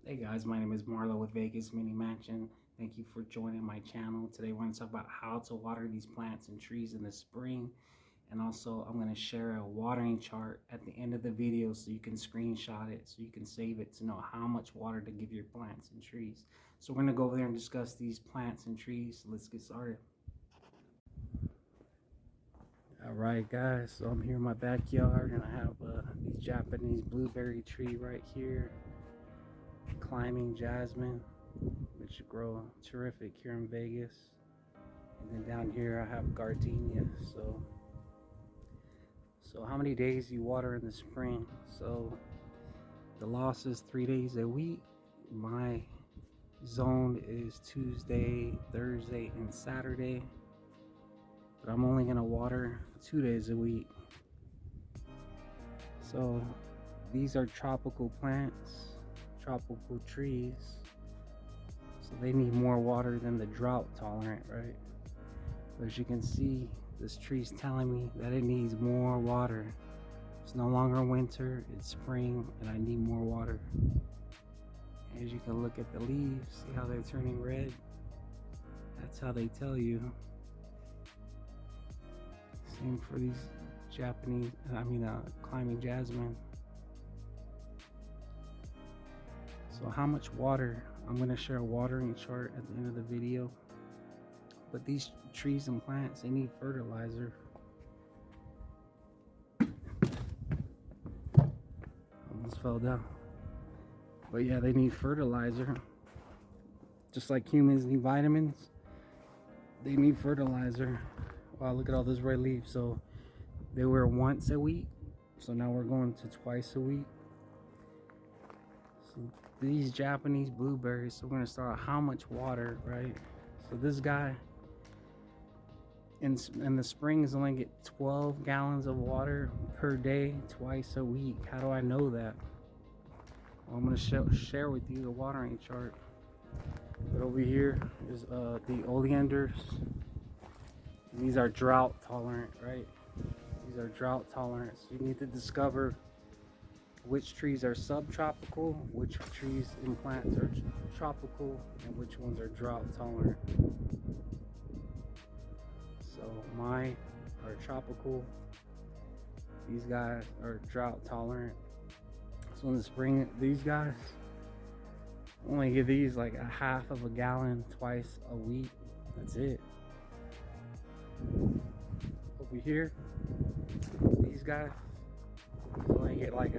Hey guys, my name is Marlo with Vegas Mini Mansion. Thank you for joining my channel. Today we're going to talk about how to water these plants and trees in the spring. And also I'm going to share a watering chart at the end of the video so you can screenshot it, so you can save it to know how much water to give your plants and trees. So we're going to go over there and discuss these plants and trees. So let's get started. Alright guys, so I'm here in my backyard and I have these Japanese blueberry tree right here. Climbing jasmine, which grow terrific here in Vegas. And then down here I have gardenia. So how many days you water in the spring? So the loss is 3 days a week. My zone is Tuesday, Thursday, and Saturday. But I'm only gonna water 2 days a week. So these are tropical plants, tropical trees, so they need more water than the drought tolerant, right? But as you can see, this tree's telling me that it needs more water. It's no longer winter, it's spring, and I need more water. As you can look at the leaves, see how they're turning red? That's how they tell you. Same for these climbing jasmine. So how much water? I'm going to share a watering chart at the end of the video. But these trees and plants, they need fertilizer. Almost fell down. But yeah, they need fertilizer. Just like humans need vitamins, they need fertilizer. Wow, look at all those red leaves. So they were once a week. So now we're going to twice a week. So these Japanese blueberries, so we're gonna start how much water, right? So this guy in the spring is only get 12 gallons of water per day, twice a week. How do I know that? Well, I'm gonna share with you the watering chart. But over here is the oleanders. These are drought tolerant, right? These are drought tolerant. So you need to discover which trees are subtropical, which trees and plants are tropical, and which ones are drought tolerant. So mine are tropical. These guys are drought tolerant. So in the spring, these guys only give these like a half of a gallon twice a week. That's it. Over here, these guys only get like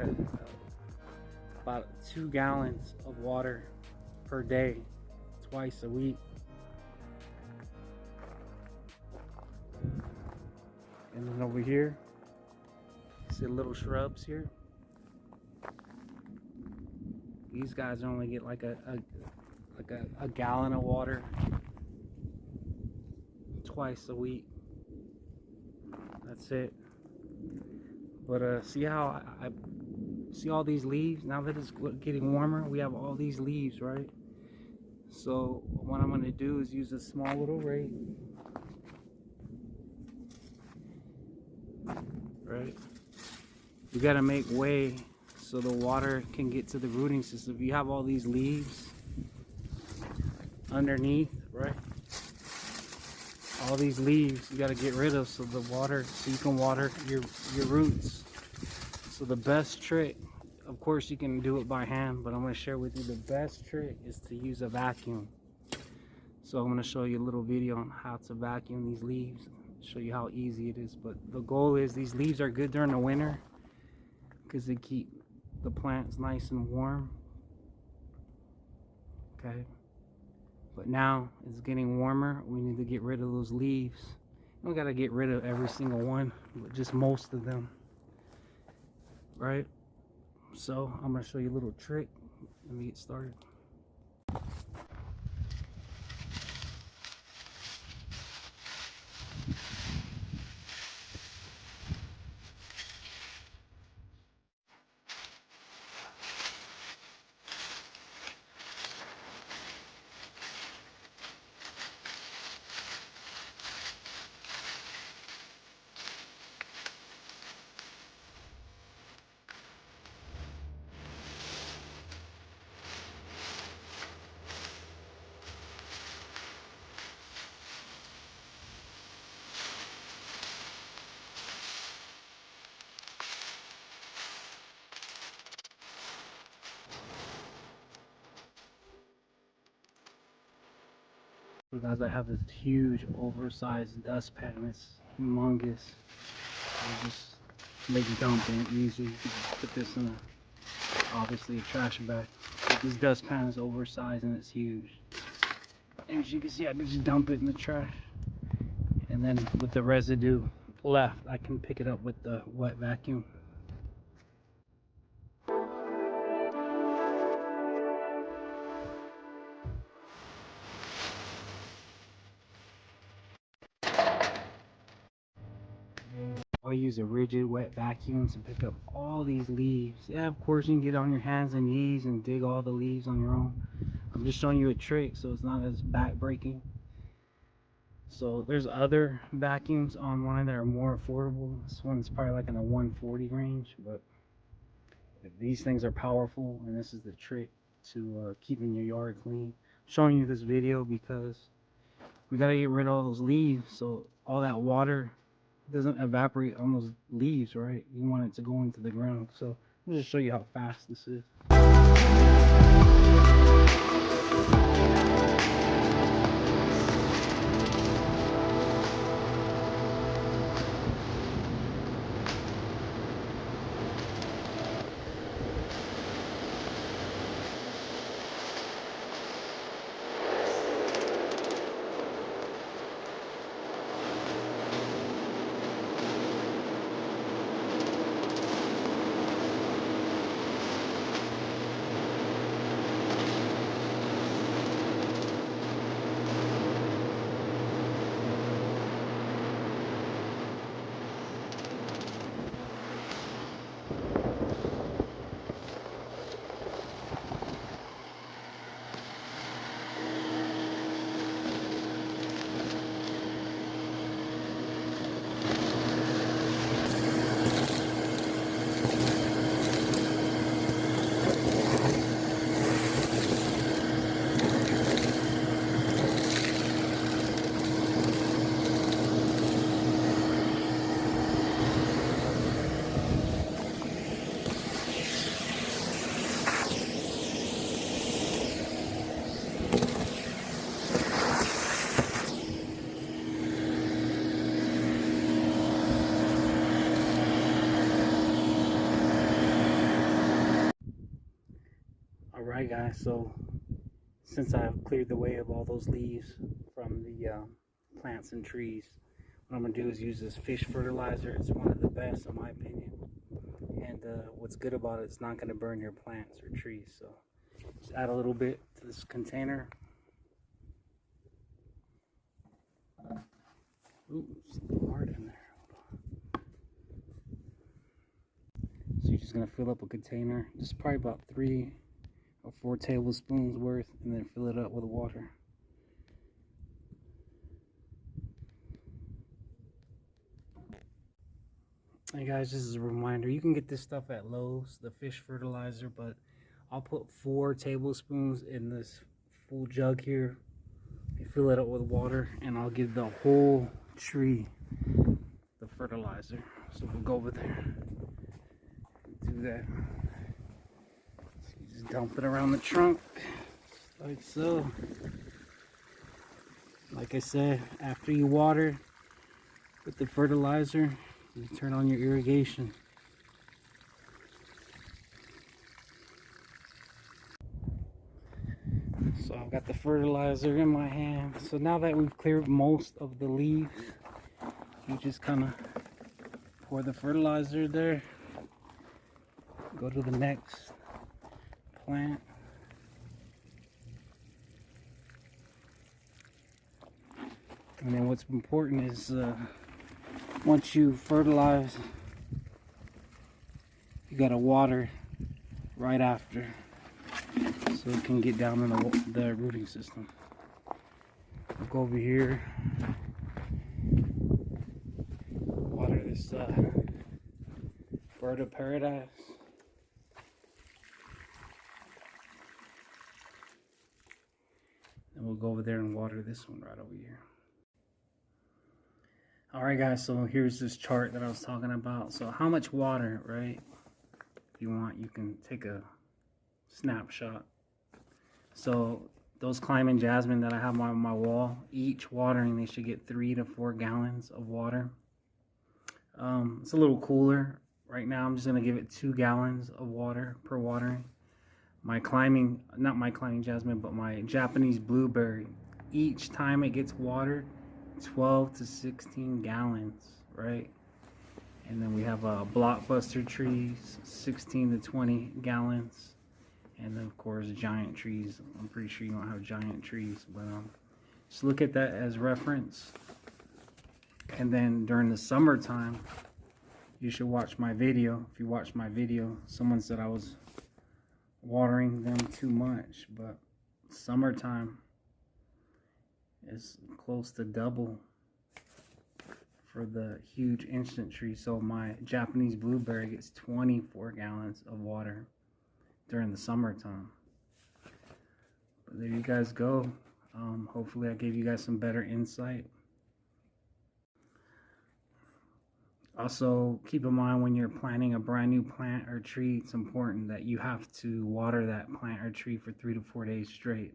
about 2 gallons of water per day, twice a week. And then over here, see little shrubs here. These guys only get like a gallon of water twice a week. That's it. But see how I see all these leaves? Now that it's getting warmer, we have all these leaves, right? So what I'm gonna do is use a small little rake, right? You gotta make way so the water can get to the rooting system. If you have all these leaves underneath, right? All these leaves you got to get rid of so you can water your roots. So the best trick, of course you can do it by hand, but I'm going to share with you the best trick is to use a vacuum. So I'm going to show you a little video on how to vacuum these leaves, show you how easy it is. But the goal is these leaves are good during the winter because they keep the plants nice and warm. Okay. But now it's getting warmer. We need to get rid of those leaves. We don't gotta get rid of every single one, but just most of them, right? So I'm gonna show you a little trick. Let me get started. Because I have this huge oversized dustpan. It's humongous. I just make dumping it easy. You can just put this in obviously a trash bag. But this dustpan is oversized and it's huge. And as you can see, I can just dump it in the trash. And then with the residue left, I can pick it up with the wet vacuum. I use a rigid wet vacuum to pick up all these leaves. Yeah, of course you can get on your hands and knees and dig all the leaves on your own. I'm just showing you a trick so it's not as back breaking. So there's other vacuums online that are more affordable. This one's probably like in the 140 range, but these things are powerful, and this is the trick to keeping your yard clean. I'm showing you this video because we gotta get rid of all those leaves so all that water doesn't evaporate on those leaves, right? You want it to go into the ground. So I'll just show you how fast this is. Alright guys, so since I've cleared the way of all those leaves from the plants and trees, what I'm going to do is use this fish fertilizer. It's one of the best in my opinion, and what's good about it, it's not going to burn your plants or trees. So just add a little bit to this container. Ooh, it's a little hard in there. So you're just going to fill up a container, just probably about 3 or 4 tablespoons worth, and then fill it up with water. Hey guys, this is a reminder, you can get this stuff at Lowe's, the fish fertilizer, but I'll put 4 tablespoons in this full jug here. You fill it up with water, and I'll give the whole tree the fertilizer. So we'll go over there and do that. So you just dump it around the trunk like so. Like I said, after you water with the fertilizer, you turn on your irrigation. So I've got the fertilizer in my hand. So now that we've cleared most of the leaves, you just kind of pour the fertilizer there. Go to the next plant. And then what's important is once you fertilize, you gotta water right after so it can get down in the rooting system. I'll go over here, water this bird of paradise. And we'll go over there and water this one right over here. Alright guys, so here's this chart that I was talking about. So how much water, right? If you want, you can take a snapshot. So those climbing jasmine that I have on my wall, each watering, they should get 3 to 4 gallons of water. It's a little cooler. Right now, I'm just going to give it 2 gallons of water per watering. My climbing, not my climbing jasmine, but my Japanese blueberry, each time it gets watered, 12 to 16 gallons, right? And then we have blockbuster trees, 16 to 20 gallons. And then, of course, giant trees. I'm pretty sure you don't have giant trees, but just look at that as reference. And then during the summertime, you should watch my video. If you watch my video, someone said I was watering them too much, but summertime is close to double for the huge instant tree. So my Japanese blueberry gets 24 gallons of water during the summertime. But there you guys go. Hopefully I gave you guys some better insight. Also, keep in mind when you're planting a brand new plant or tree, it's important that you have to water that plant or tree for 3 to 4 days straight.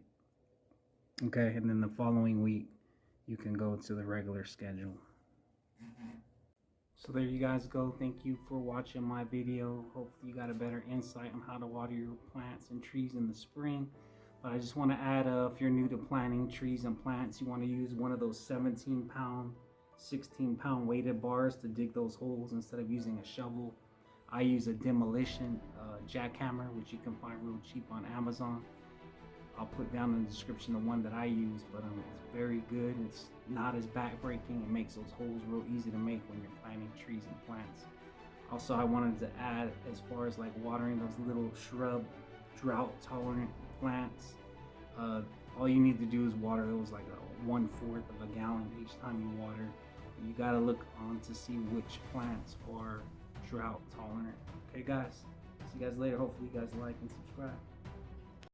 Okay, and then the following week, you can go to the regular schedule. So there you guys go. Thank you for watching my video. Hopefully you got a better insight on how to water your plants and trees in the spring. But I just want to add, if you're new to planting trees and plants, you want to use one of those 17-pound, 16-pound weighted bars to dig those holes instead of using a shovel. I use a demolition jackhammer, which you can find real cheap on Amazon. I'll put down in the description the one that I use, but it's very good. It's not as back-breaking. It makes those holes real easy to make when you're planting trees and plants. Also, I wanted to add, as far as like watering those little shrub, drought-tolerant plants, all you need to do is water those like 1/4 of a gallon each time you water. You gotta look on to see which plants are drought tolerant. Okay guys, see you guys later. Hopefully you guys like and subscribe.